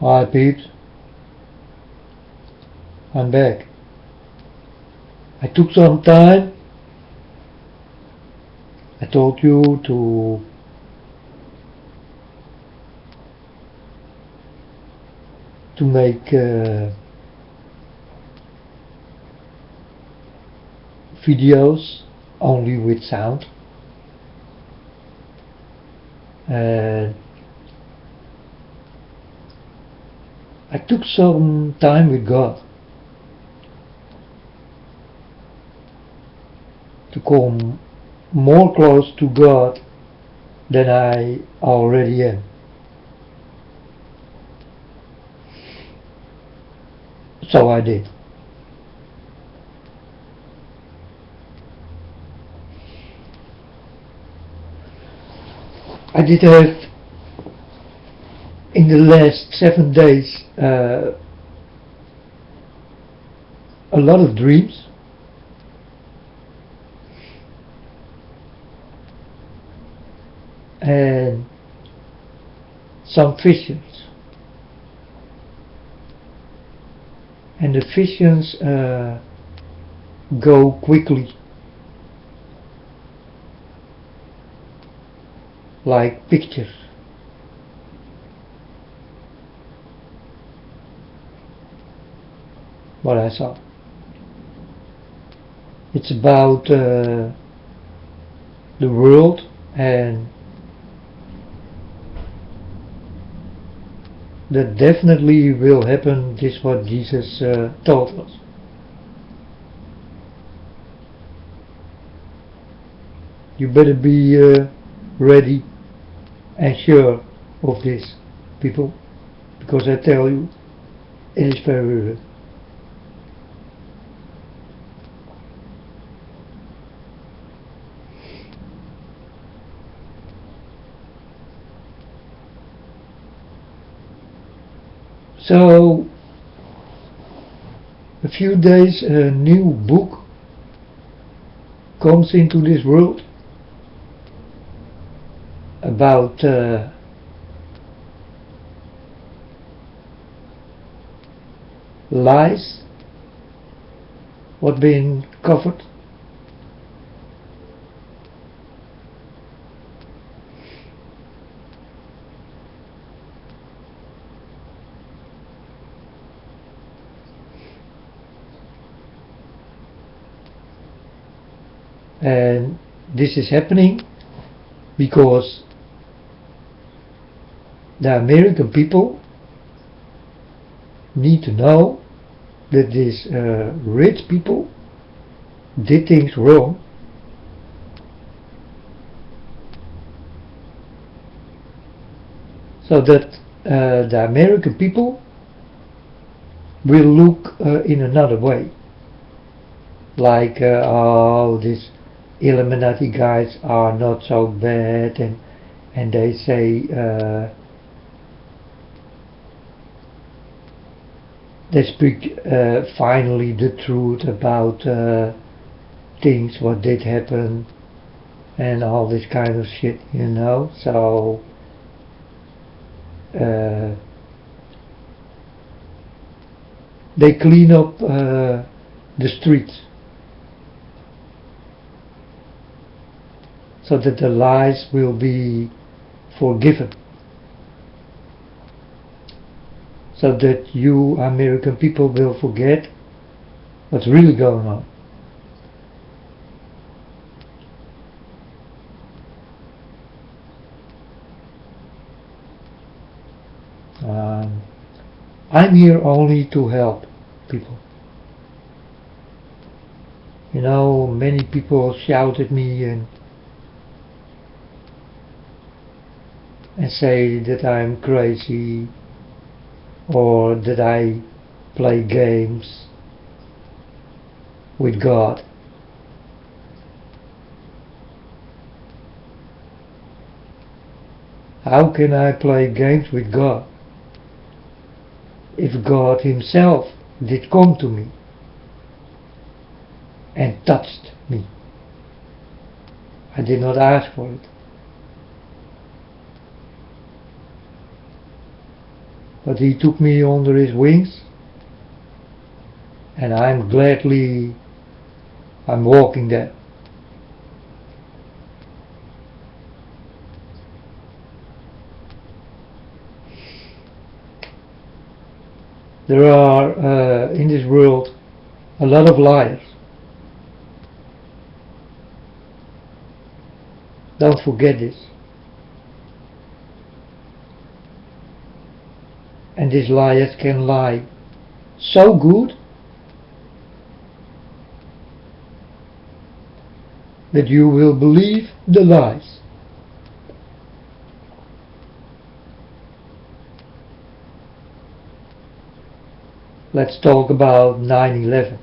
Hi peeps, I'm back. I took some time. I told you to make videos only with sound, and I took some time with God to come more close to God than I already am. So I did. I did have in the last 7 days a lot of dreams, and some visions, and the visions go quickly, like pictures. What I saw. It's about the world, and that definitely will happen. This is what Jesus told us. You better be ready and sure of this, people, because I tell you, it is very real. So, a few days a new book comes into this world about lies, what been covered, and this is happening because the American people need to know that these rich people did things wrong, so that the American people will look in another way, like oh, these Illuminati guys are not so bad, and they say they speak finally the truth about things what did happen and all this kind of shit, you know. So they clean up the streets so that the lies will be forgiven, so that you American people will forget what's really going on. I'm here only to help people. You know, many people shout at me and say that I'm crazy, or that I play games with God. How can I play games with God if God himself did come to me and touched me? I did not ask for it. but he took me under his wings, and I'm walking there. There are in this world a lot of liars. Don't forget this. And these liars can lie so good that you will believe the lies. Let's talk about 9/11.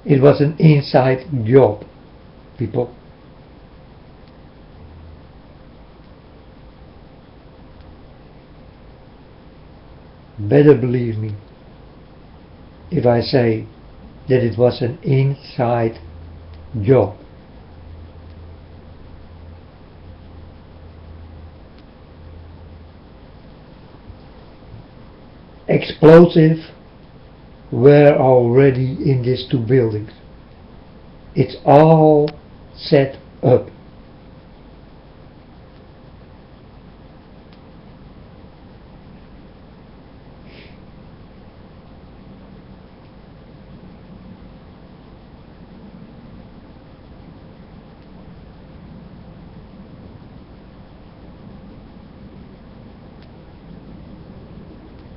It was an inside job, people. Better believe me if I say that it was an inside job. Explosives were already in these two buildings. It's all set up.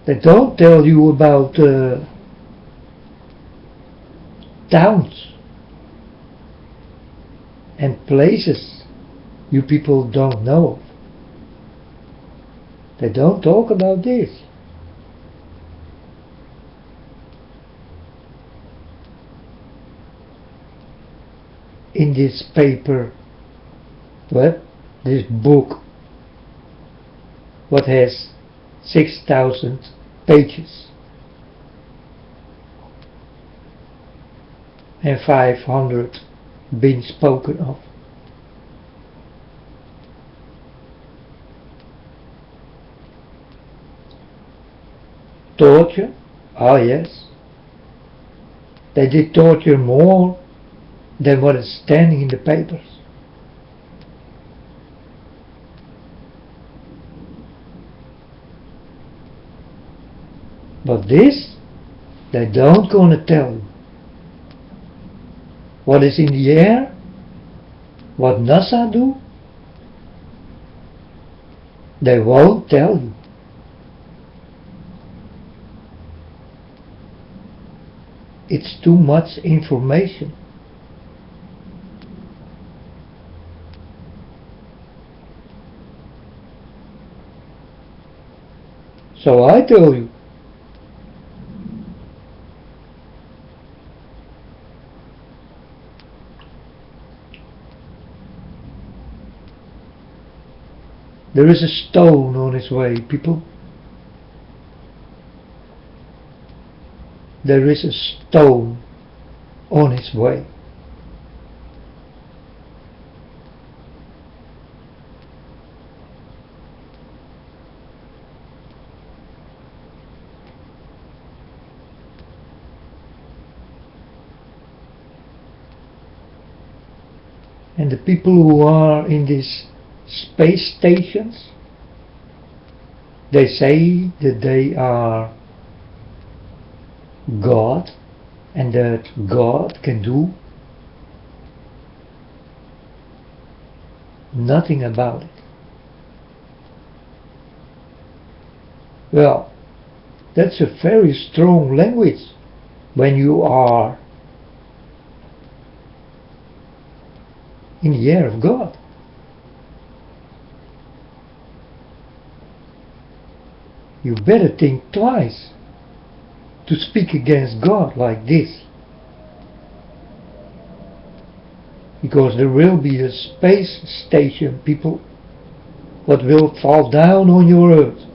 They don't tell you about towns and places you people don't know of. They don't talk about this. In this paper, this book, what has 6,000 pages and 500 been spoken of. Torture? Ah yes. They did torture more than what is standing in the papers. But this, they don't gonna tell you. What is in the air? What NASA do? They won't tell you. It's too much information. So I tell you. There is a stone on its way, people. There is a stone on its way. And the people who are in these space stations, they say that they are God and that God can do nothing about it. Well, that's a very strong language when you are in the air of God. You better think twice to speak against God like this. Because there will be a space station, people, that will fall down on your earth.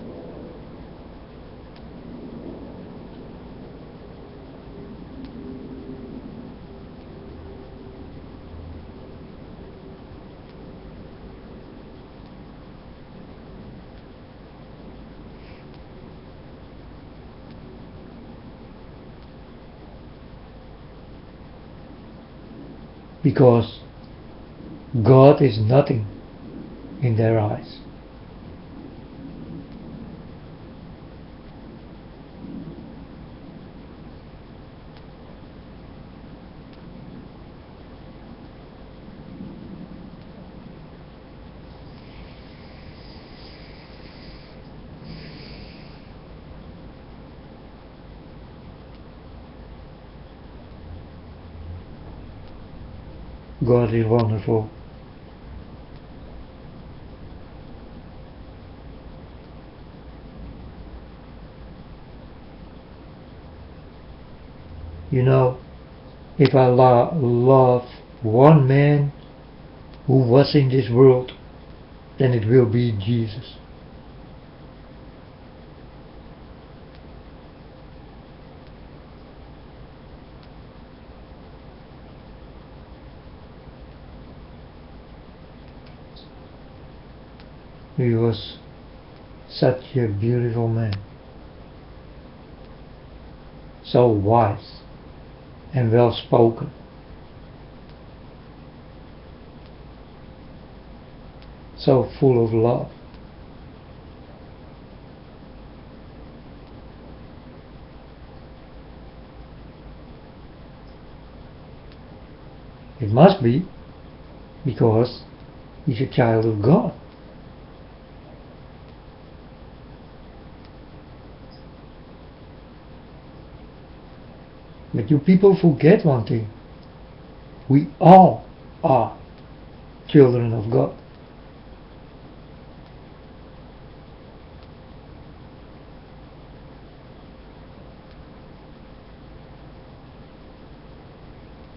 because God is nothing in their eyes. God is wonderful. You know, if I love one man who was in this world, then it will be Jesus. He was such a beautiful man, so wise and well spoken. So full of love. It must be because he's a child of God. But you people forget one thing. We all are children of God.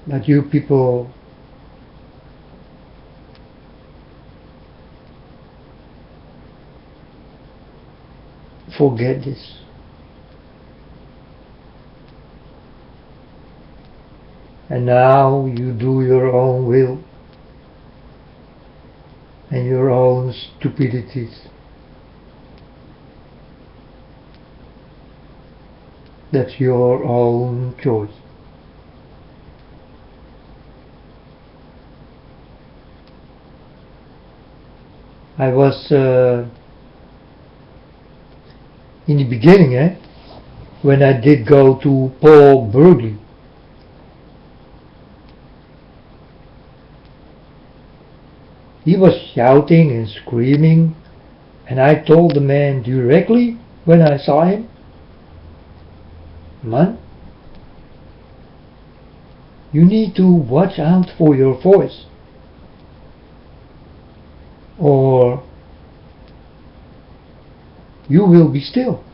But you people forget this. And now you do your own will and your own stupidities. That's your own choice. I was in the beginning, when I did go to Paul Burgley. He was shouting and screaming, and I told the man directly when I saw him, "Man, you need to watch out for your voice, or you will be still."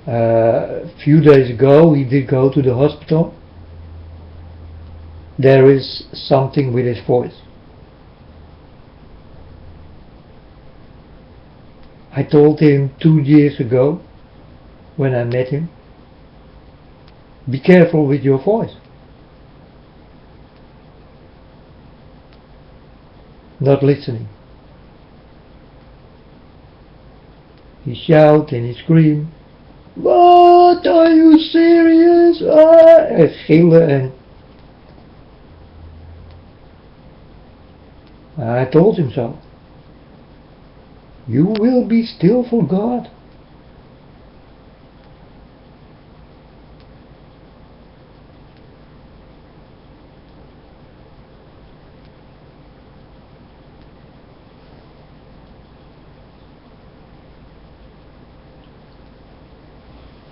A few days ago he did go to the hospital. There is something with his voice. I told him 2 years ago when I met him, be careful with your voice. Not listening. He shout and he scream, "What, are you serious?" En gillen en... I told him so. You will be still for God.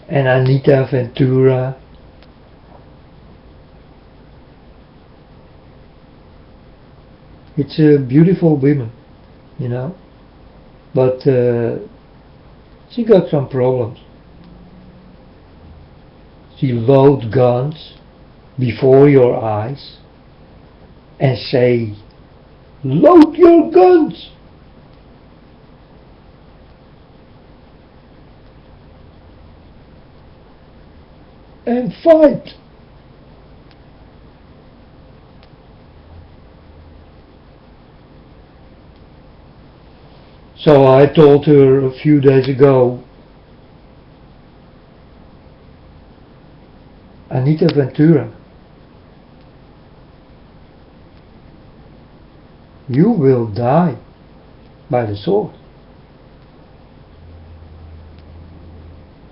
And Anita Ventura, it's a beautiful woman, you know, but she got some problems. She load guns before your eyes and say, "Load your guns!" and fight. So I told her a few days ago, Anita Ventura, you will die by the sword.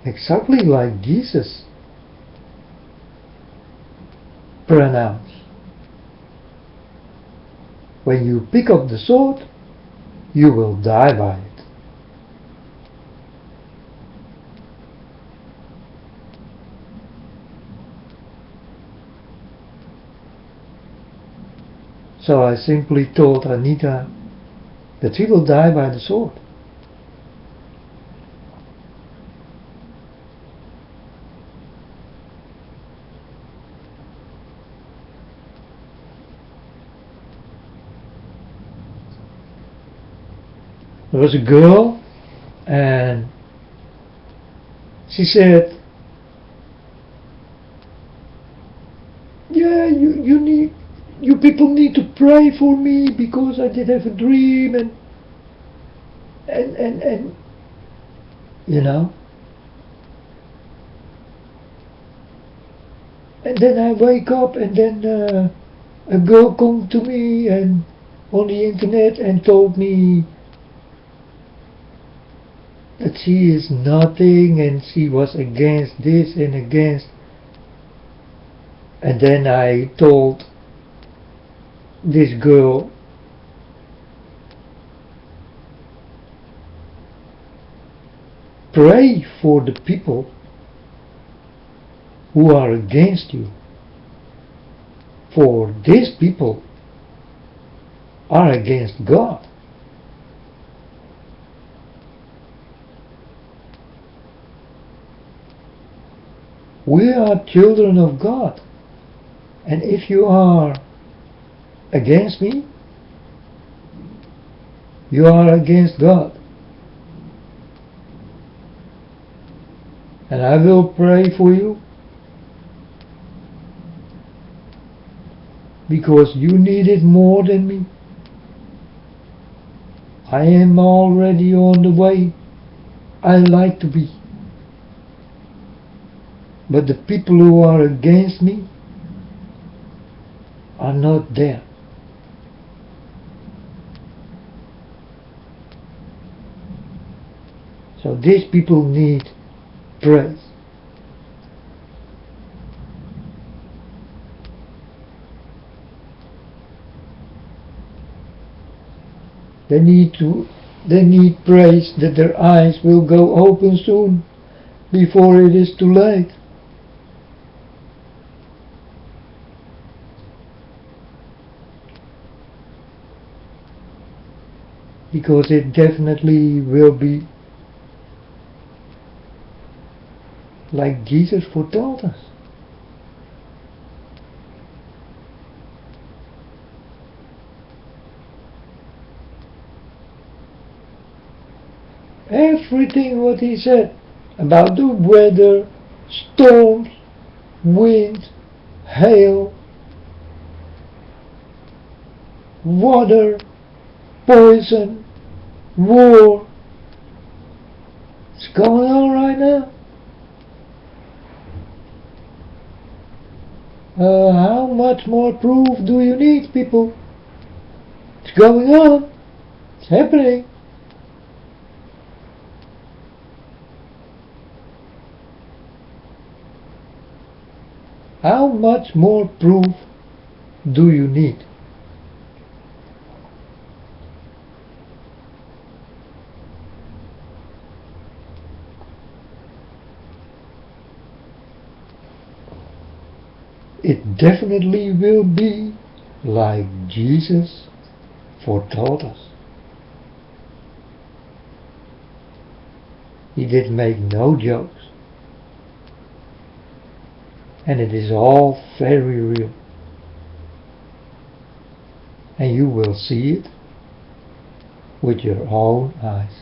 Exactly like Jesus pronounced. When you pick up the sword, you will die by it. So I simply told Anita that she will die by the sword. There was a girl, and she said, yeah, you people need to pray for me because I did have a dream and you know. And then I wake up and then a girl come to me and on the internet and told me that she is nothing and she was against this and against. And then I told this girl, pray for the people who are against you, for these people are against God. We are children of God, and if you are against me, you are against God. And I will pray for you because you need it more than me. I am already on the way I like to be. But the people who are against me are not there. So these people need praise. They need praise that their eyes will go open soon before it is too late. Because it definitely will be like Jesus foretold us. Everything what he said about the weather, storms, wind, hail, water, poison, war. It's going on right now. How much more proof do you need, people? It's going on. It's happening. How much more proof do you need? It definitely will be like Jesus foretold us. He did make no jokes. And it is all very real. And you will see it with your own eyes.